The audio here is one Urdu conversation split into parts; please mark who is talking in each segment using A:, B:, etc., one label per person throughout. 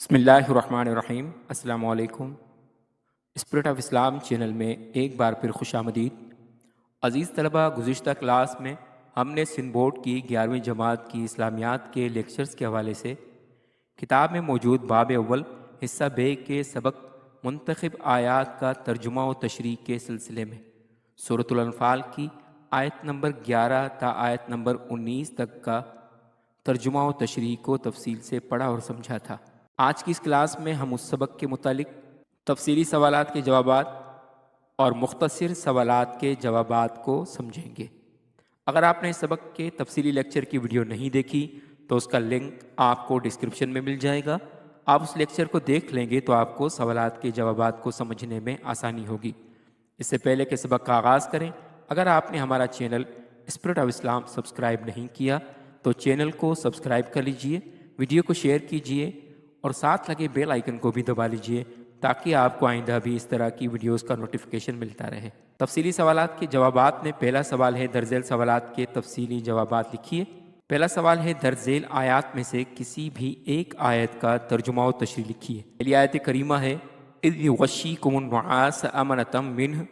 A: بسم اللہ الرحمن الرحیم۔ السلام علیکم۔ اسپرٹ آف اسلام چینل میں ایک بار پھر خوش آمدید۔ عزیز طلبہ، گزشتہ کلاس میں ہم نے سندھ بورڈ کی 11ویں جماعت کی اسلامیات کے لیکچرز کے حوالے سے کتاب میں موجود باب اول حصہ بے کے سبق منتخب آیات کا ترجمہ و تشریح کے سلسلے میں سورۃ الانفال کی آیت نمبر 11 تا آیت نمبر 19 تک کا ترجمہ و تشریح کو تفصیل سے پڑھا اور سمجھا تھا۔ آج کی اس کلاس میں ہم اس سبق کے متعلق تفصیلی سوالات کے جوابات اور مختصر سوالات کے جوابات کو سمجھیں گے۔ اگر آپ نے اس سبق کے تفصیلی لیکچر کی ویڈیو نہیں دیکھی تو اس کا لنک آپ کو ڈسکرپشن میں مل جائے گا۔ آپ اس لیکچر کو دیکھ لیں گے تو آپ کو سوالات کے جوابات کو سمجھنے میں آسانی ہوگی۔ اس سے پہلے کہ سبق کا آغاز کریں، اگر آپ نے ہمارا channel spirit of Islam subscribe نہیں کیا تو چینل کو سبسکرائب کر لیجئے، ویڈیو کو شیئر کیجئے اور ساتھ لگے بیل آئیکن کو بھی دبا لیجئے تاکہ آپ کو آئندہ بھی اس طرح کی ویڈیوز کا نوٹیفیکیشن ملتا رہے۔ تفصیلی سوالات کے جوابات میں پہلا سوال ہے درج ذیل سوالات کے تفصیلی جوابات لکھیے۔ پہلا سوال ہے درج ذیل آیات میں سے کسی بھی ایک آیت کا ترجمہ و تشریح لکھیے۔ پہلی آیت کریمہ ہے اذ یغشیکم النعاس امنۃ منہ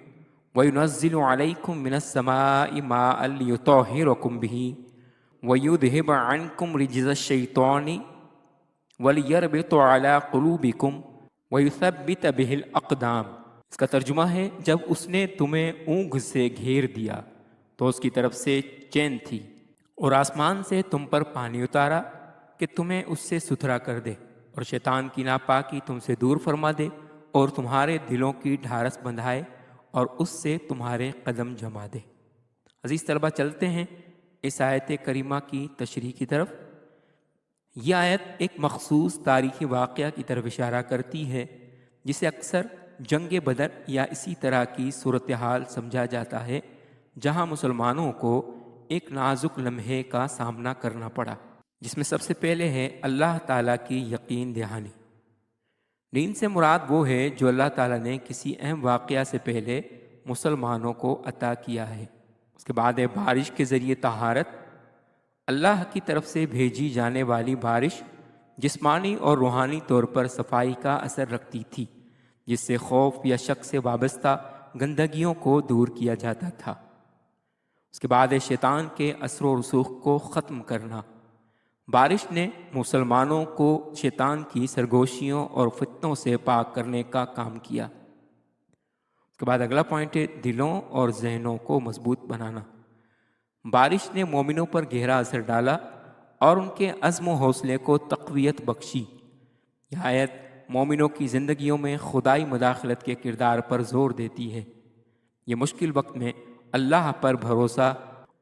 A: وینزل علیکم من السماء ماء لیطہرکم بہ ویذہب عنکم رجز الشیطان وَلِيَرْبِطُ عَلَىٰ قُلُوبِكُمْ وَيُثَبِّتَ بِهِ الْأَقْدَامِ۔ اس کا ترجمہ ہے جب اس نے تمہیں اونگ سے گھیر دیا تو اس کی طرف سے چین تھی اور آسمان سے تم پر پانی اتارا کہ تمہیں اس سے ستھرا کر دے اور شیطان کی ناپاکی تم سے دور فرما دے اور تمہارے دلوں کی ڈھارس بندھائے اور اس سے تمہارے قدم جما دے۔ عزیز طلبہ، چلتے ہیں اس آیت کریمہ کی تشریح کی طرف۔ یہ آیت ایک مخصوص تاریخی واقعہ کی طرف اشارہ کرتی ہے جسے اکثر جنگ بدر یا اسی طرح کی صورتحال سمجھا جاتا ہے، جہاں مسلمانوں کو ایک نازک لمحے کا سامنا کرنا پڑا، جس میں سب سے پہلے ہے اللہ تعالیٰ کی یقین دہانی۔ دین سے مراد وہ ہے جو اللہ تعالیٰ نے کسی اہم واقعہ سے پہلے مسلمانوں کو عطا کیا ہے۔ اس کے بعد ہے بارش کے ذریعے طہارت۔ اللہ کی طرف سے بھیجی جانے والی بارش جسمانی اور روحانی طور پر صفائی کا اثر رکھتی تھی، جس سے خوف یا شک سے وابستہ گندگیوں کو دور کیا جاتا تھا۔ اس کے بعد ہے شیطان کے اثر و رسوخ کو ختم کرنا۔ بارش نے مسلمانوں کو شیطان کی سرگوشیوں اور فتنوں سے پاک کرنے کا کام کیا۔ اس کے بعد اگلا پوائنٹ ہے دلوں اور ذہنوں کو مضبوط بنانا۔ بارش نے مومنوں پر گہرا اثر ڈالا اور ان کے عزم و حوصلے کو تقویت بخشی۔ یہ آیت مومنوں کی زندگیوں میں خدائی مداخلت کے کردار پر زور دیتی ہے۔ یہ مشکل وقت میں اللہ پر بھروسہ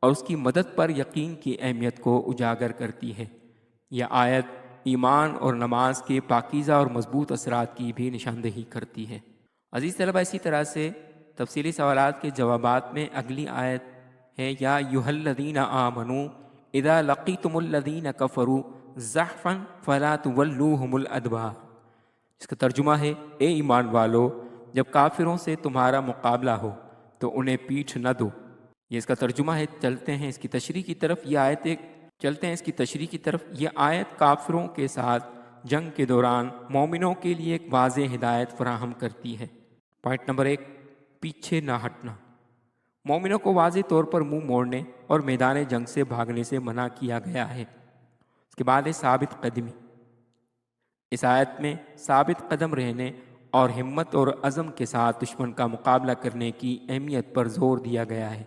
A: اور اس کی مدد پر یقین کی اہمیت کو اجاگر کرتی ہے۔ یہ آیت ایمان اور نماز کے پاکیزہ اور مضبوط اثرات کی بھی نشاندہی کرتی ہے۔ عزیز طلبہ، اسی طرح سے تفصیلی سوالات کے جوابات میں اگلی آیت ہے یا ایھا الذین آمنوا اذا لقیتم الذین کفروا زحفا فلا تولوہم الادبار۔ اس کا ترجمہ ہے اے ایمان والو، جب کافروں سے تمہارا مقابلہ ہو تو انہیں پیٹھ نہ دو۔ یہ اس کا ترجمہ ہے۔ چلتے ہیں اس کی تشریح کی طرف۔ یہ آیت کافروں کے ساتھ جنگ کے دوران مومنوں کے لیے ایک واضح ہدایت فراہم کرتی ہے۔ پوائنٹ نمبر 1، پیچھے نہ ہٹنا۔ مومنوں کو واضح طور پر منہ موڑنے اور میدان جنگ سے بھاگنے سے منع کیا گیا ہے۔ اس کے بعد ہے ثابت قدمی۔ اس آیت میں ثابت قدم رہنے اور ہمت اور عزم کے ساتھ دشمن کا مقابلہ کرنے کی اہمیت پر زور دیا گیا ہے۔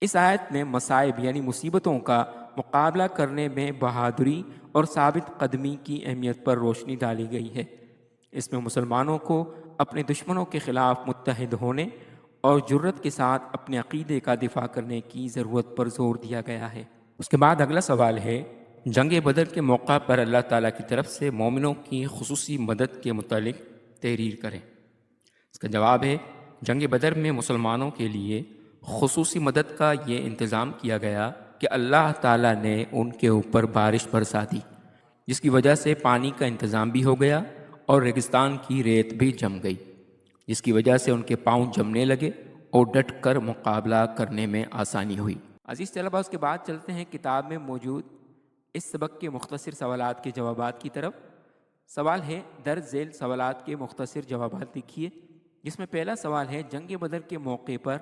A: اس آیت میں مصائب یعنی مصیبتوں کا مقابلہ کرنے میں بہادری اور ثابت قدمی کی اہمیت پر روشنی ڈالی گئی ہے۔ اس میں مسلمانوں کو اپنے دشمنوں کے خلاف متحد ہونے اور جرأت کے ساتھ اپنے عقیدے کا دفاع کرنے کی ضرورت پر زور دیا گیا ہے۔ اس کے بعد اگلا سوال ہے جنگ بدر کے موقع پر اللہ تعالیٰ کی طرف سے مومنوں کی خصوصی مدد کے متعلق تحریر کریں۔ اس کا جواب ہے جنگ بدر میں مسلمانوں کے لیے خصوصی مدد کا یہ انتظام کیا گیا کہ اللہ تعالیٰ نے ان کے اوپر بارش برسا دی، جس کی وجہ سے پانی کا انتظام بھی ہو گیا اور ریگستان کی ریت بھی جم گئی، جس کی وجہ سے ان کے پاؤں جمنے لگے اور ڈٹ کر مقابلہ کرنے میں آسانی ہوئی۔ عزیز طلبہ، اس کے بعد چلتے ہیں کتاب میں موجود اس سبق کے مختصر سوالات کے جوابات کی طرف۔ سوال ہے درج ذیل سوالات کے مختصر جوابات لکھیے، جس میں پہلا سوال ہے جنگ بدر کے موقع پر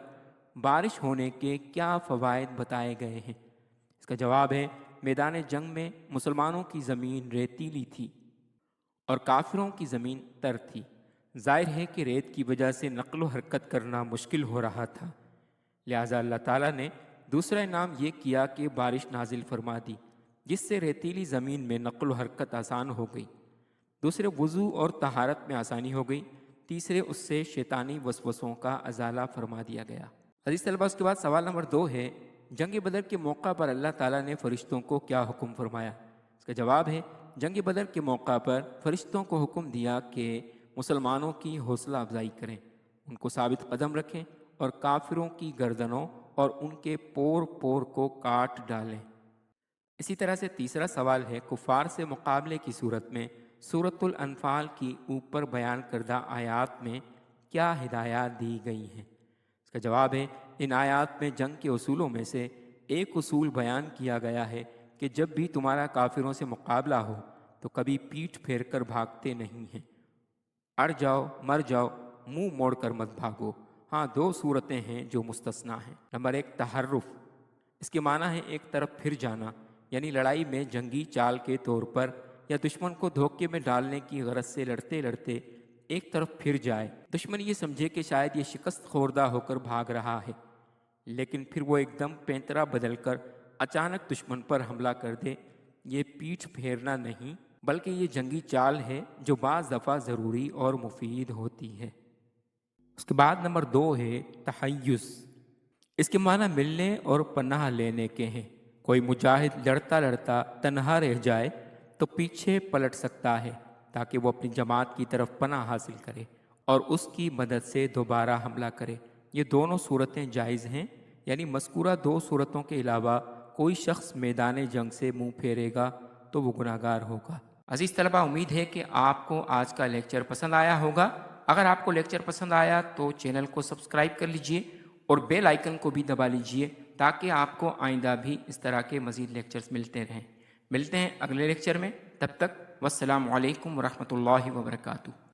A: بارش ہونے کے کیا فوائد بتائے گئے ہیں؟ اس کا جواب ہے میدان جنگ میں مسلمانوں کی زمین ریتیلی تھی اور کافروں کی زمین تر تھی۔ ظاہر ہے کہ ریت کی وجہ سے نقل و حرکت کرنا مشکل ہو رہا تھا، لہٰذا اللہ تعالیٰ نے دوسرا انعام یہ کیا کہ بارش نازل فرما دی، جس سے ریتیلی زمین میں نقل و حرکت آسان ہو گئی۔ دوسرے وضو اور طہارت میں آسانی ہو گئی۔ تیسرے اس سے شیطانی وسوسوں کا ازالہ فرما دیا گیا۔ عزیز طلبہ، اس کے بعد سوال نمبر 2 ہے جنگ بدر کے موقع پر اللہ تعالیٰ نے فرشتوں کو کیا حکم فرمایا؟ اس کا جواب ہے جنگ بدر کے موقع پر فرشتوں کو حکم دیا کہ مسلمانوں کی حوصلہ افزائی کریں، ان کو ثابت قدم رکھیں اور کافروں کی گردنوں اور ان کے پور پور کو کاٹ ڈالیں۔ اسی طرح سے تیسرا سوال ہے کفار سے مقابلے کی صورت میں سورۃ الانفال کی اوپر بیان کردہ آیات میں کیا ہدایات دی گئی ہیں؟ اس کا جواب ہے ان آیات میں جنگ کے اصولوں میں سے ایک اصول بیان کیا گیا ہے کہ جب بھی تمہارا کافروں سے مقابلہ ہو تو کبھی پیٹھ پھیر کر بھاگتے نہیں ہیں، اڑ جاؤ مر جاؤ، منہ موڑ کر مت بھاگو۔ ہاں 2 صورتیں ہیں جو مستثنیٰ ہیں۔ نمبر 1 تحرف، اس کے معنی ہے ایک طرف پھر جانا، یعنی لڑائی میں جنگی چال کے طور پر یا دشمن کو دھوکے میں ڈالنے کی غرض سے لڑتے لڑتے ایک طرف پھر جائے، دشمن یہ سمجھے کہ شاید یہ شکست خوردہ ہو کر بھاگ رہا ہے، لیکن پھر وہ ایک دم پینترا بدل کر اچانک دشمن پر حملہ کر دے۔ یہ پیٹھ پھیرنا نہیں بلکہ یہ جنگی چال ہے جو بعض دفعہ ضروری اور مفید ہوتی ہے۔ اس کے بعد نمبر 2 ہے تحیز، اس کے معنی ملنے اور پناہ لینے کے ہیں۔ کوئی مجاہد لڑتا لڑتا تنہا رہ جائے تو پیچھے پلٹ سکتا ہے تاکہ وہ اپنی جماعت کی طرف پناہ حاصل کرے اور اس کی مدد سے دوبارہ حملہ کرے۔ یہ دونوں صورتیں جائز ہیں، یعنی مذکورہ 2 صورتوں کے علاوہ کوئی شخص میدان جنگ سے منہ پھیرے گا تو وہ گناہگار ہوگا۔ عزیز طلبہ، امید ہے کہ آپ کو آج کا لیکچر پسند آیا ہوگا۔ اگر آپ کو لیکچر پسند آیا تو چینل کو سبسکرائب کر لیجئے اور بیل آئیکن کو بھی دبا لیجئے تاکہ آپ کو آئندہ بھی اس طرح کے مزید لیکچرز ملتے رہیں۔ ملتے ہیں اگلے لیکچر میں، تب تک والسلام علیکم ورحمۃ اللہ وبرکاتہ۔